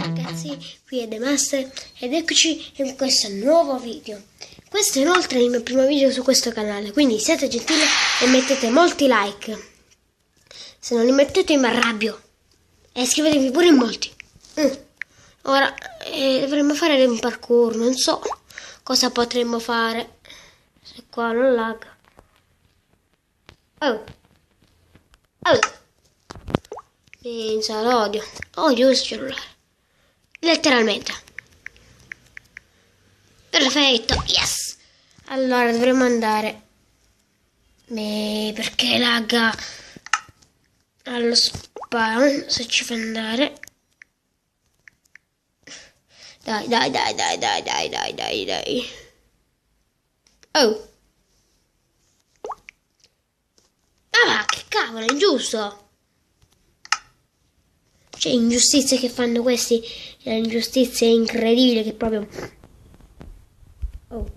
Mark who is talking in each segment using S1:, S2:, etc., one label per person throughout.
S1: Ragazzi, qui è The Master ed eccoci in questo nuovo video. Questo inoltre è il mio primo video su questo canale, quindi siate gentili e mettete molti like. Se non li mettete mi arrabbio. E iscrivetevi pure in molti. Ora dovremmo fare un parkour, non so cosa potremmo fare. Se qua non lag. Oh. Pensa, l'odio. Odio questo cellulare. Letteralmente. Perfetto, yes. Allora dovremmo andare. Perché lagga allo spawn, se ci fa andare. Dai. Oh. Ah, che cavolo, è ingiusto. C'è ingiustizie che fanno questi. C'è ingiustizie incredibili che proprio... Oh,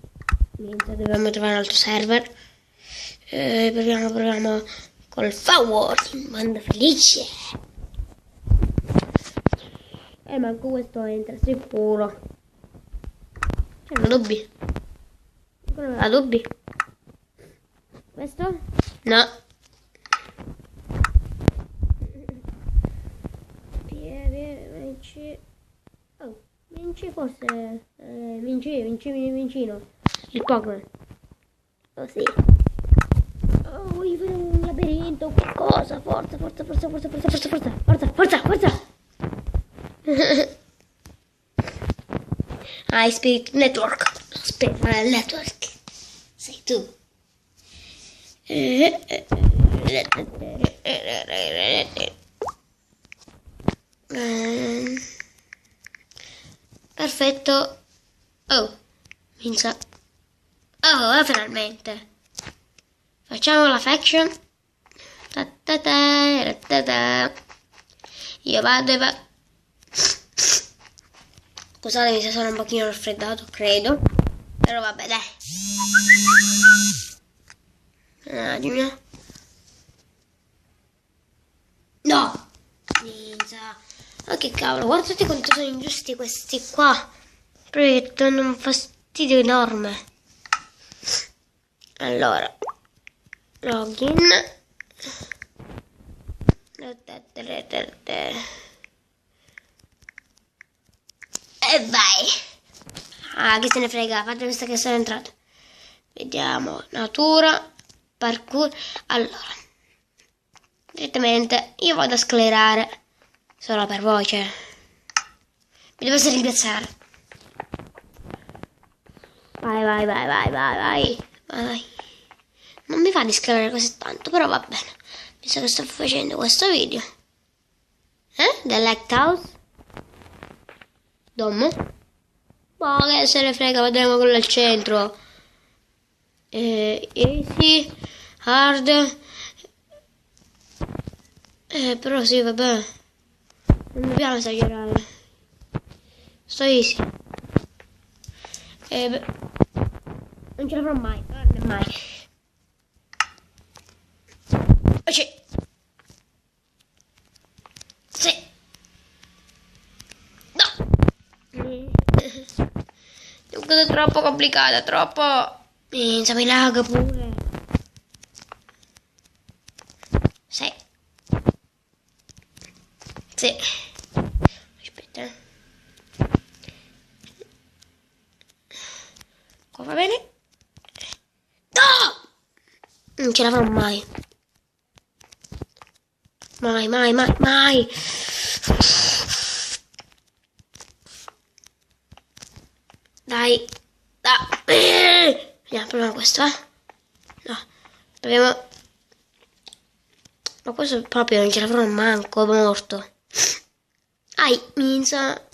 S1: niente, dobbiamo trovare un altro server. Proviamo col forward, manda felice. Manco questo entra sicuro. C'è una dubbi. La dubbi. Questo? No. Vinci. Oh, vinci forse. Vincino. Il Pokémon. Oh sì. Oh, io vedo un labirinto, qualcosa. Forza. I speak network. Network. Sei tu. Perfetto. Oh, minchia. Oh, finalmente. Facciamo la faction. Io vado e va. Scusatemi se sono un pochino raffreddato, credo. Però vabbè, dai. Un attimo. No! Minchia. Ma che cavolo, guardate quanto sono ingiusti questi qua. Proprio danno un fastidio enorme. Allora. Login. E vai. Ah, che se ne frega, fate questa che sono entrato. Vediamo, natura, parkour. Allora, direttamente io vado a sclerare. Solo per voce. Mi devo rimpiazzare. Vai. Non mi fa di sclerare così tanto, però va bene. Visto che sto facendo questo video. The Lighthouse. Domo. Ma che se ne frega, vedremo quello al centro. Easy. Hard. Però sì, vabbè. Non dobbiamo esagerare. Sto easy. Non ce la farò mai. Ok. Sì. No. È una cosa troppo complicata, troppo. Pensa, mi laga pure. Sì. Aspetta. Qua va bene? No! Non ce la farò mai. Mai. Dai. Proviamo questo, No. Proviamo. Ma questo proprio non ce la farò manco, morto. Minchia.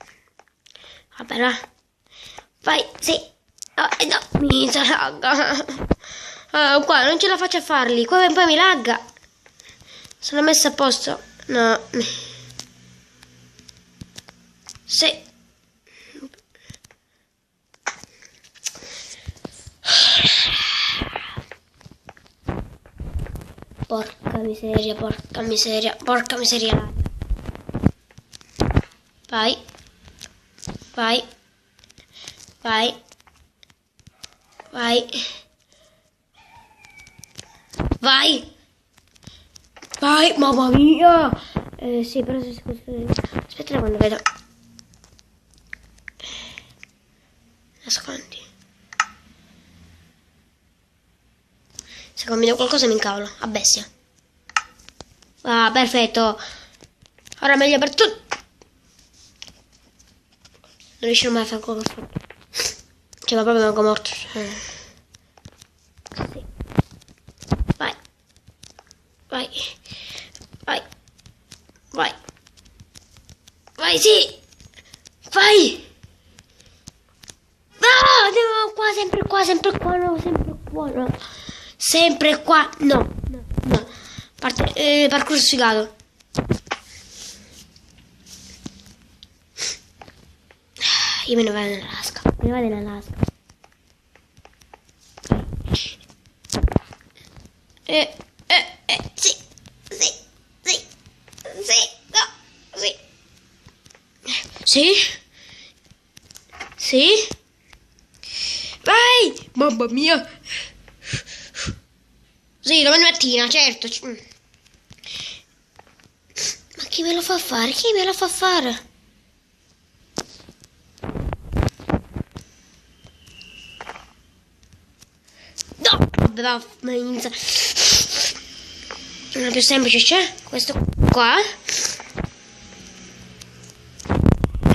S1: Vabbè, là. Vai, sì. No, minchia, lagga. Qua non ce la faccio a farli. Qua poi mi lagga. Sono messa a posto. No. Sì. Porca miseria. Vai. Vai. Vai. Vai. Vai. Vai, mamma mia. Sì, però se aspetta quando vedo. Nascondi. Se combino qualcosa mi incavolo. A bestia. Ah, perfetto. Ora meglio per tutti. Non riuscirò mai a fare quello che ho fatto. Cioè, ma proprio vengo morto. Sì. Vai. Vai. Vai. Vai. Vai, sì. Vai. No, andiamo qua, sempre qua, sempre qua, no, sempre qua, no. Sempre qua, no, no, no. Parkour sfigato. Io me ne vado nell'Alaska. Me ne vado nell'Alaska. Sì, sì, sì, sì, no, sì. Sì? Sì? Vai! Mamma mia! Sì, domani mattina, certo. Ma chi me lo fa fare? Chi me lo fa fare? No! Vabbè, una più semplice c'è? Questo qua.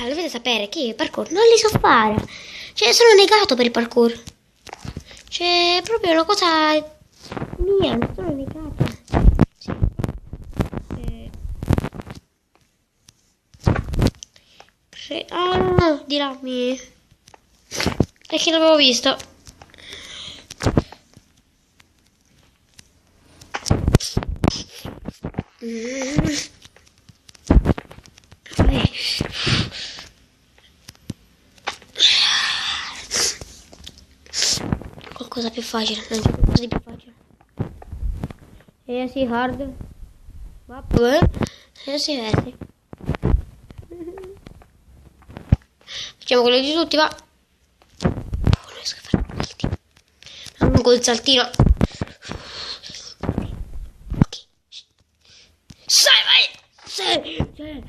S1: Dovete sapere che io i parkour non li so fare. Cioè, sono negato per il parkour. Cioè, è proprio una cosa mia, non sono negata. Ah, no, di là mi... Perché l'avevo visto. Qualcosa più facile, non c'è qualcosa di più facile. Sì, hard. Vabbè. Sì. Facciamo quello di tutti, va. Non riesco a fare un saltino. Non col saltino. Ok. Sai, vai. Sì.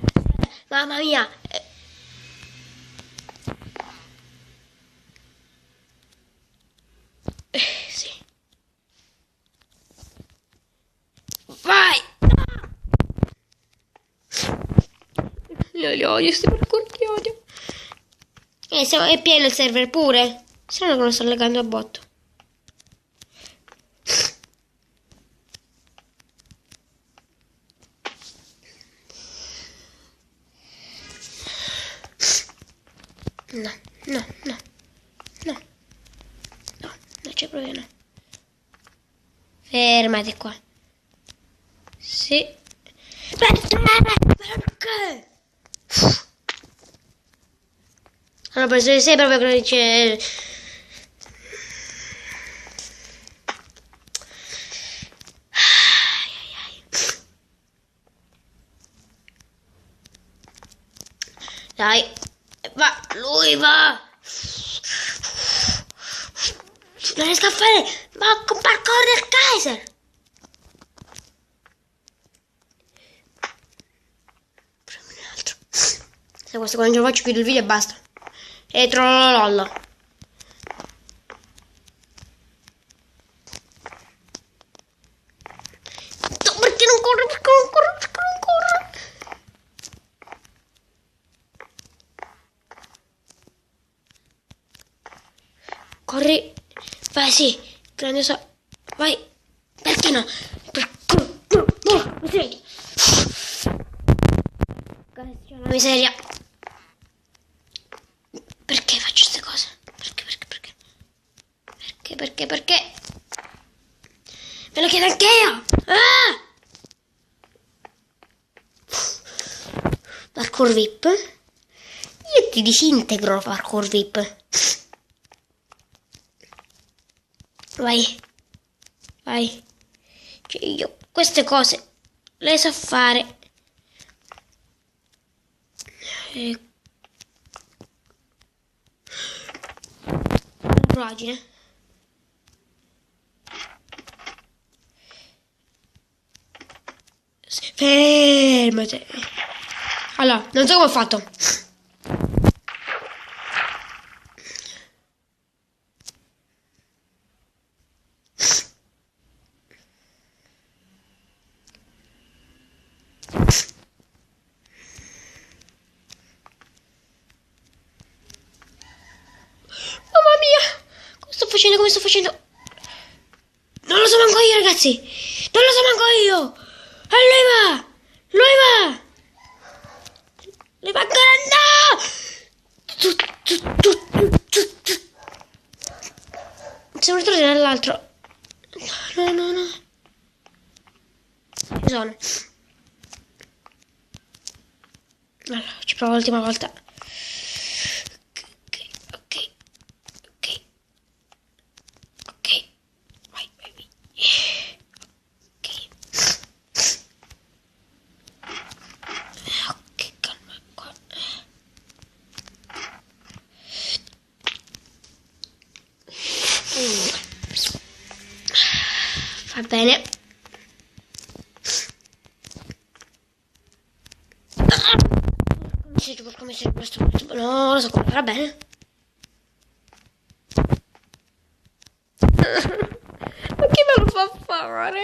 S1: Mamma mia. Sì. Vai. Io li odio, questi parkour li odio. È pieno il server pure. Se no non lo sto legando a botto. No, non c'è proprio no. Fermati qua. Sì. Perché? Allora, penso che sei proprio che non dice... Dai, va, lui va. Non riesco a fare, ma con parkour del Kaiser. Premi un altro. Se questo quando ce lo faccio chiudo il video e basta. E trollolollo. Perché non corre? Perché non corre? Perché non corre? Corri. Vai, sì. Grande so. Vai. Perché no? No, così. C'è una miseria. Perché faccio queste cose? Perché? Me lo chiedo anche io. Ah! Parkour VIP. Io ti disintegro parkour VIP. Vai. Cioè io queste cose le so fare. Pagine. Fermati. Allora, non so come ho fatto. Mamma mia! Come sto facendo? Come sto facendo? Non lo so manco io, ragazzi! Non lo so manco io! E lui va! Lui va! Lui va ancora no! Siamo ritornati nell'altro. No, no, no. Ci sono. Allora, ci provo l'ultima volta. Ok. Vai. Ok, calma qua. Va bene. Come si questo? No, lo so come va bene. Ma chi me lo fa fare?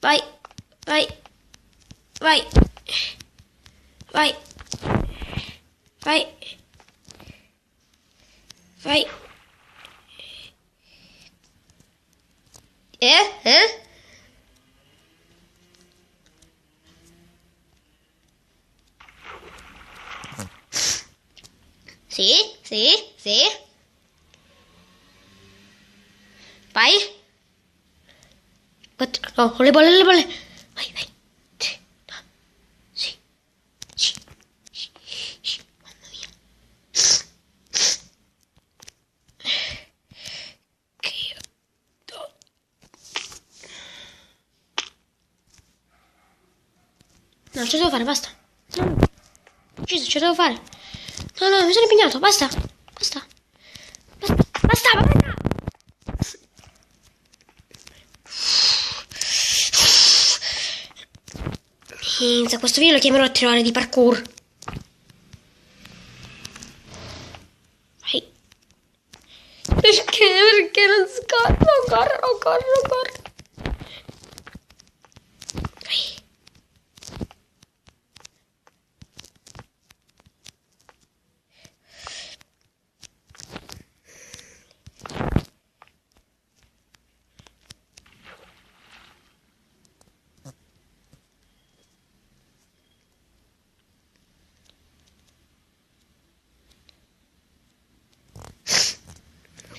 S1: Vai. Sì. Vai. No, le bolle. Vai. Sì. Mamma mia. Che io do. No, ce la devo fare, basta. No. Ce la devo fare. No, mi sono impegnato, basta. Questo video lo chiamerò 3 ore di parkour. Vai. Perché non scorro? Non corro.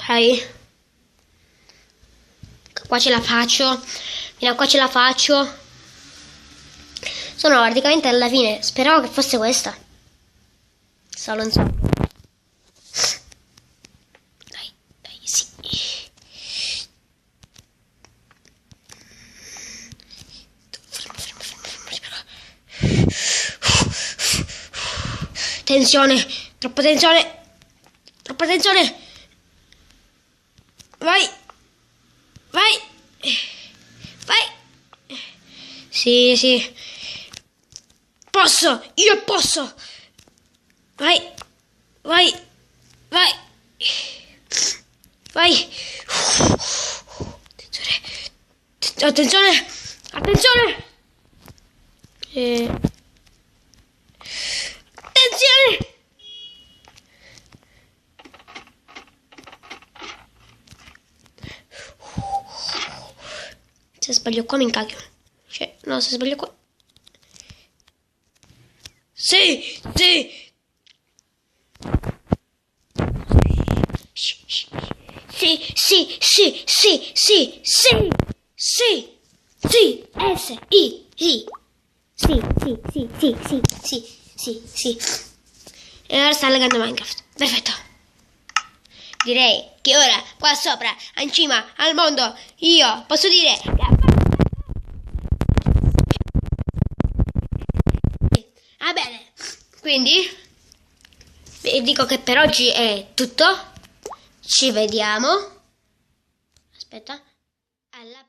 S1: Vai. Qua ce la faccio. Fino a qua ce la faccio. Sono praticamente alla fine. Speravo che fosse questa. Solo non so. Dai, sì. Fermo. Tensione. Troppa tensione. Vai. Sì. Io posso. Vai. Attenzione. Attenzione. Se sbaglio qua mi incagio. Cioè, no, se sbaglio qua. Sì. Sì. E ora sta leggendo Minecraft. Perfetto. Direi che ora, qua sopra, in cima al mondo, io posso dire Va bene, quindi vi dico che per oggi è tutto. Ci vediamo. Aspetta. Alla